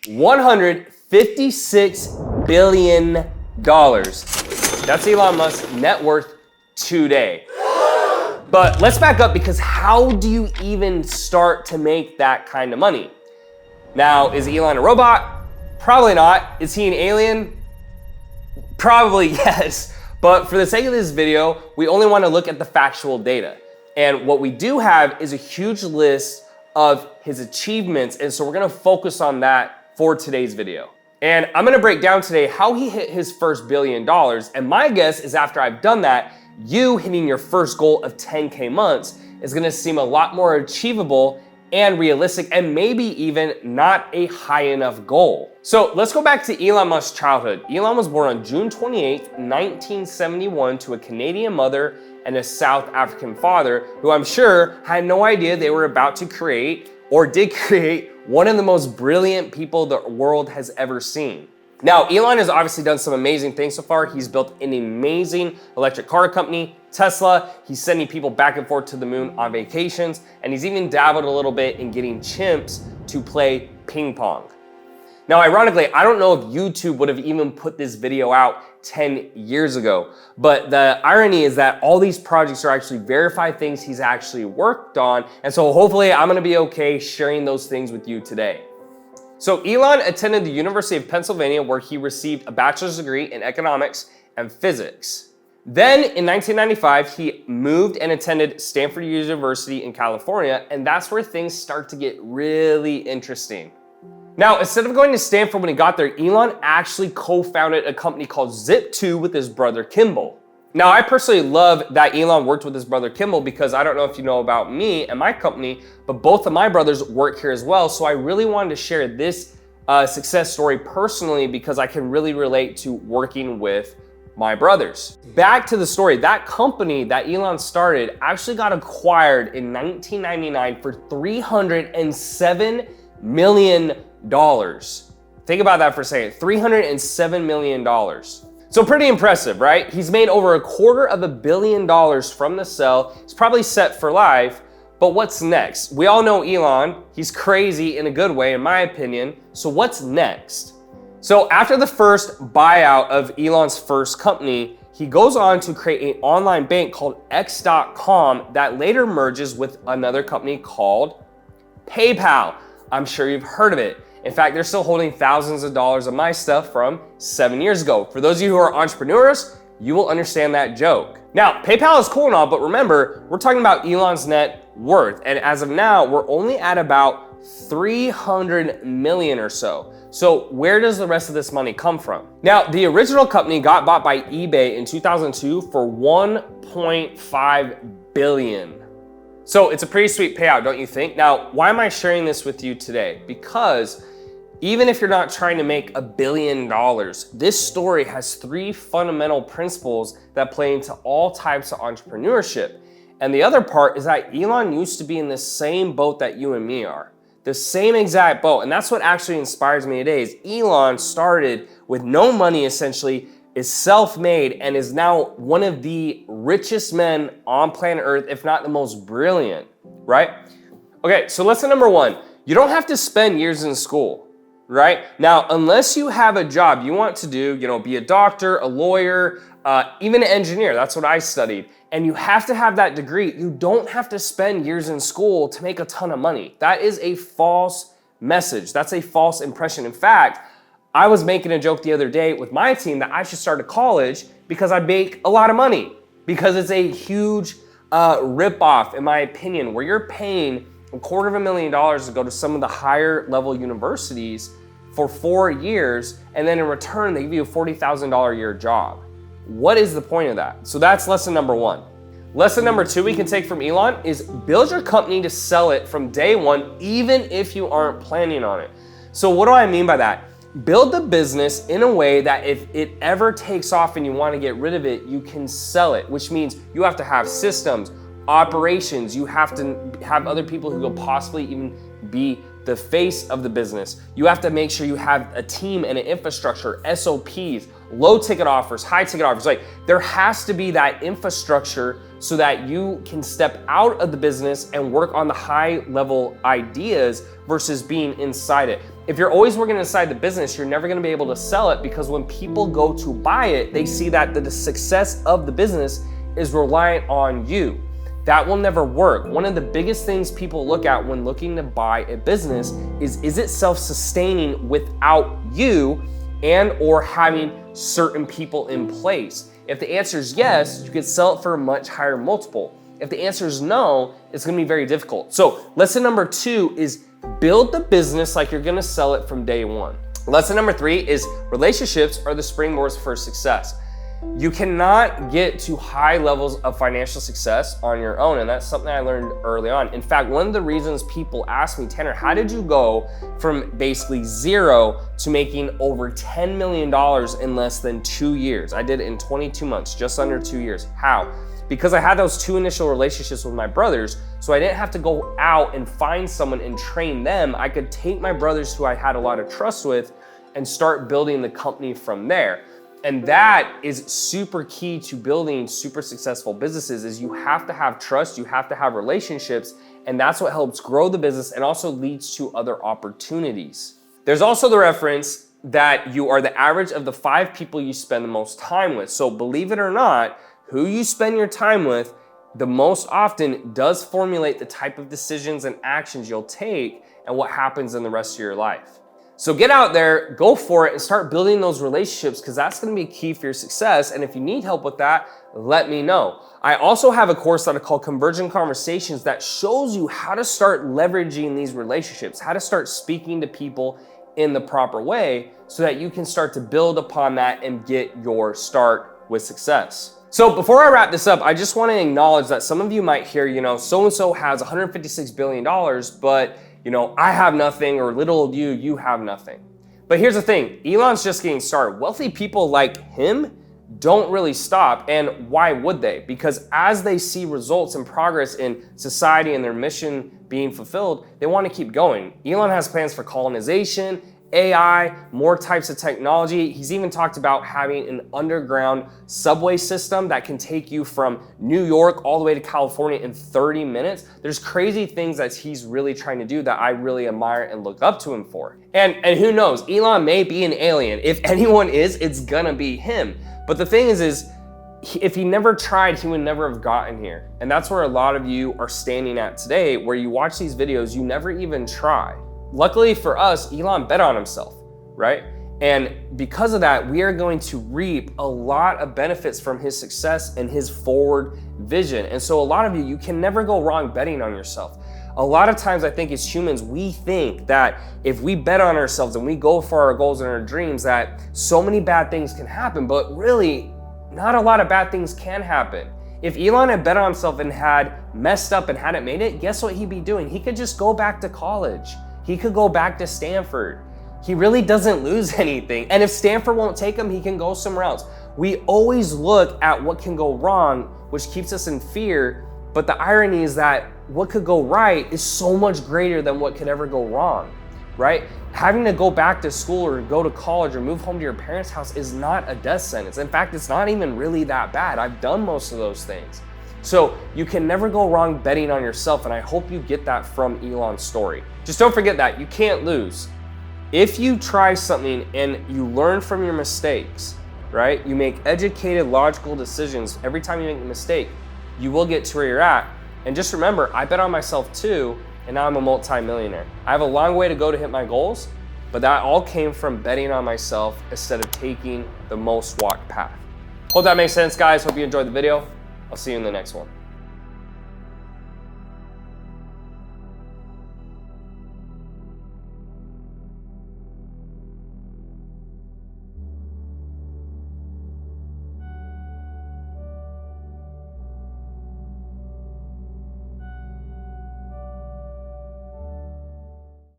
$156 billion. That's Elon Musk's net worth today. But let's back up, because how do you even start to make that kind of money? Now, is Elon a robot? Probably not. Is he an alien? Probably yes. But for the sake of this video, we only want to look at the factual data. And what we do have is a huge list of his achievements. And so we're going to focus on that for today's video. And I'm going to break down today how he hit his first $1 billion. And my guess is after I've done that, you hitting your first goal of 10K months is going to seem a lot more achievable and realistic, and maybe even not a high enough goal. So let's go back to Elon Musk's childhood. Elon was born on June 28, 1971 to a Canadian mother and a South African father, who I'm sure had no idea they were about to create, or did create, one of the most brilliant people the world has ever seen. Now, Elon has obviously done some amazing things so far. He's built an amazing electric car company, Tesla. He's sending people back and forth to the moon on vacations, and he's even dabbled a little bit in getting chimps to play ping pong. Now, ironically, I don't know if YouTube would have even put this video out 10 years ago, but the irony is that all these projects are actually verified things he's actually worked on, and so hopefully I'm gonna be okay sharing those things with you today. So Elon attended the University of Pennsylvania, where he received a bachelor's degree in economics and physics. Then in 1995, he moved and attended Stanford University in California, and that's where things start to get really interesting. Now, instead of going to Stanford when he got there, Elon actually co-founded a company called Zip2 with his brother Kimball. Now, I personally love that Elon worked with his brother Kimball, because I don't know if you know about me and my company, but both of my brothers work here as well. So I really wanted to share this success story personally, because I can really relate to working with my brothers. Back to the story, that company that Elon started actually got acquired in 1999 for $307 million. Think about that for a second, $307 million. So pretty impressive, right? He's made over $250 million from the sale. He's probably set for life, but what's next? We all know Elon, he's crazy in a good way, in my opinion. So what's next? So after the first buyout of Elon's first company, he goes on to create an online bank called X.com that later merges with another company called PayPal. I'm sure you've heard of it. In fact, they're still holding thousands of dollars of my stuff from 7 years ago. For those of you who are entrepreneurs, you will understand that joke. Now, PayPal is cool and all, but remember, we're talking about Elon's net worth. And as of now, we're only at about 300 million or so. So where does the rest of this money come from? Now, the original company got bought by eBay in 2002 for 1.5 billion. So it's a pretty sweet payout, don't you think? Now, why am I sharing this with you today? Because even if you're not trying to make $1 billion, this story has 3 fundamental principles that play into all types of entrepreneurship. And the other part is that Elon used to be in the same boat that you and me are. The same exact boat. And that's what actually inspires me today, is Elon started with no money essentially, is self-made, and is now one of the richest men on planet Earth, if not the most brilliant, right? Okay, so lesson number 1, you don't have to spend years in school, right? Now, unless you have a job you want to do, be a doctor, a lawyer, even an engineer, that's what I studied, and you have to have that degree, you don't have to spend years in school to make a ton of money. That is a false message. That's a false impression. In fact, I was making a joke the other day with my team that I should start a college because I make a lot of money, because it's a huge ripoff, in my opinion, where you're paying $250,000 to go to some of the higher level universities for 4 years, and then in return, they give you a $40,000 a year job. What is the point of that? So that's lesson number 1. Lesson number 2 we can take from Elon is build your company to sell it from day 1, even if you aren't planning on it. So what do I mean by that? Build the business in a way that if it ever takes off and you want to get rid of it, you can sell it, which means you have to have systems, operations, you have to have other people who will possibly even be the face of the business. You have to make sure you have a team and an infrastructure, SOPs, low ticket offers, high ticket offers. Like, there has to be that infrastructure so that you can step out of the business and work on the high level ideas versus being inside it. If you're always working inside the business, you're never gonna be able to sell it, because when people go to buy it, they see that the success of the business is reliant on you. That will never work. One of the biggest things people look at when looking to buy a business is it self-sustaining without you and or having certain people in place? If the answer is yes, you could sell it for a much higher multiple. If the answer is no, it's gonna be very difficult. So lesson number 2 is build the business like you're gonna sell it from day one. Lesson number 3 is relationships are the springboards for success. You cannot get to high levels of financial success on your own, and that's something I learned early on. In fact, one of the reasons people ask me, Tanner, how did you go from basically zero to making over $10 million in less than 2 years? I did it in 22 months, just under 2 years. How? Because I had those 2 initial relationships with my brothers, so I didn't have to go out and find someone and train them. I could take my brothers who I had a lot of trust with and start building the company from there. And that is super key to building super successful businesses. Is you have to have trust, you have to have relationships, and that's what helps grow the business and also leads to other opportunities. There's also the reference that you are the average of the 5 people you spend the most time with. So believe it or not, who you spend your time with the most often does formulate the type of decisions and actions you'll take and what happens in the rest of your life. So get out there, go for it, and start building those relationships, because that's gonna be key for your success. And if you need help with that, let me know. I also have a course that I call Convergent Conversations that shows you how to start leveraging these relationships, how to start speaking to people in the proper way so that you can start to build upon that and get your start with success. So before I wrap this up, I just wanna acknowledge that some of you might hear, so-and-so has $156 billion, but I have nothing, or little old you have nothing. But here's the thing, Elon's just getting started. Wealthy people like him don't really stop, and why would they? Because as they see results and progress in society and their mission being fulfilled, they want to keep going. Elon has plans for colonization, AI, more types of technology. He's even talked about having an underground subway system that can take you from New York all the way to California in 30 minutes. There's crazy things that he's really trying to do that I really admire and look up to him for. And who knows, Elon may be an alien. If anyone is, it's gonna be him. But the thing is if he never tried, he would never have gotten here. And that's where a lot of you are standing at today, where you watch these videos, you never even try. Luckily for us, Elon bet on himself, right? And because of that, we are going to reap a lot of benefits from his success and his forward vision. And so a lot of you can never go wrong betting on yourself. A lot of times I think as humans, we think that if we bet on ourselves and we go for our goals and our dreams, that so many bad things can happen, but really not a lot of bad things can happen. If Elon had bet on himself and had messed up and hadn't made it, guess what he'd be doing? He could just go back to college. He could go back to Stanford. He really doesn't lose anything. And if Stanford won't take him, he can go somewhere else. We always look at what can go wrong, which keeps us in fear. But the irony is that what could go right is so much greater than what could ever go wrong, right? Having to go back to school or go to college or move home to your parents' house is not a death sentence. In fact, it's not even really that bad. I've done most of those things. So you can never go wrong betting on yourself, and I hope you get that from Elon's story. Just don't forget that, you can't lose. If you try something and you learn from your mistakes, right? You make educated, logical decisions every time you make a mistake, you will get to where you're at. And just remember, I bet on myself too, and now I'm a multi-millionaire. I have a long way to go to hit my goals, but that all came from betting on myself instead of taking the most walked path. Hope that makes sense, guys. Hope you enjoyed the video. I'll see you in the next one.